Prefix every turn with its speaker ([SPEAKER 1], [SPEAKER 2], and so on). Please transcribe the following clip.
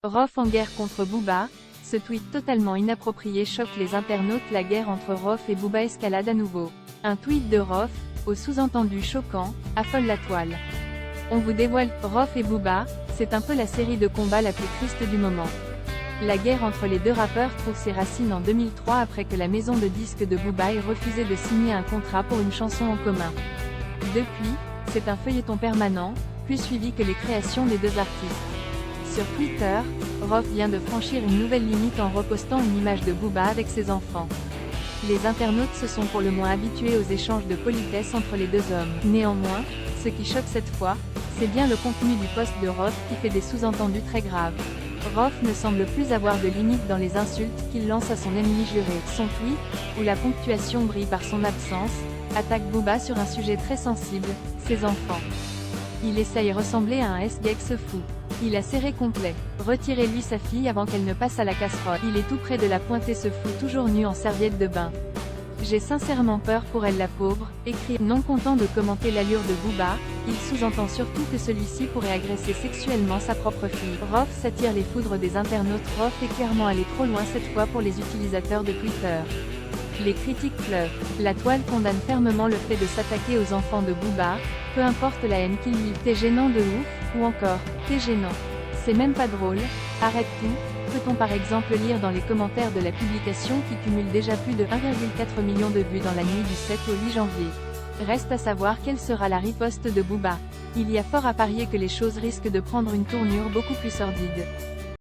[SPEAKER 1] Rof en guerre contre Booba. Ce tweet totalement inapproprié choque les internautes. La guerre entre Rof et Booba escalade à nouveau. Un tweet de Rof, au sous-entendu choquant, affole la toile. On vous dévoile, Rof et Booba, c'est un peu la série de combats la plus triste du moment. La guerre entre les deux rappeurs trouve ses racines en 2003 après que la maison de disques de Booba ait refusé de signer un contrat pour une chanson en commun. Depuis, c'est un feuilleton permanent, plus suivi que les créations des deux artistes. Sur Twitter, Rof vient de franchir une nouvelle limite en repostant une image de Booba avec ses enfants. Les internautes se sont pour le moins habitués aux échanges de politesse entre les deux hommes. Néanmoins, ce qui choque cette fois, c'est bien le contenu du post de Rof qui fait des sous-entendus très graves. Rof ne semble plus avoir de limite dans les insultes qu'il lance à son ennemi juré. Son tweet, où la ponctuation brille par son absence, attaque Booba sur un sujet très sensible, ses enfants. Il essaye ressembler à un S-Gex fou. Il a serré complet. Retirez-lui sa fille avant qu'elle ne passe à la casserole. Il est tout près de la pointer, ce fou toujours nu en serviette de bain. J'ai sincèrement peur pour elle, la pauvre, écrit. Non content de commenter l'allure de Booba, il sous-entend surtout que celui-ci pourrait agresser sexuellement sa propre fille. Rof s'attire les foudres des internautes. Rof est clairement allé trop loin cette fois pour les utilisateurs de Twitter. Les critiques pleuvent. La toile condamne fermement le fait de s'attaquer aux enfants de Booba, peu importe la haine qu'il lui. T'es gênant de ouf, ou encore, t'es gênant. C'est même pas drôle, arrête tout, peut-on par exemple lire dans les commentaires de la publication qui cumule déjà plus de 1,4 million de vues dans la nuit du 7 au 8 janvier. Reste à savoir quelle sera la riposte de Booba. Il y a fort à parier que les choses risquent de prendre une tournure beaucoup plus sordide.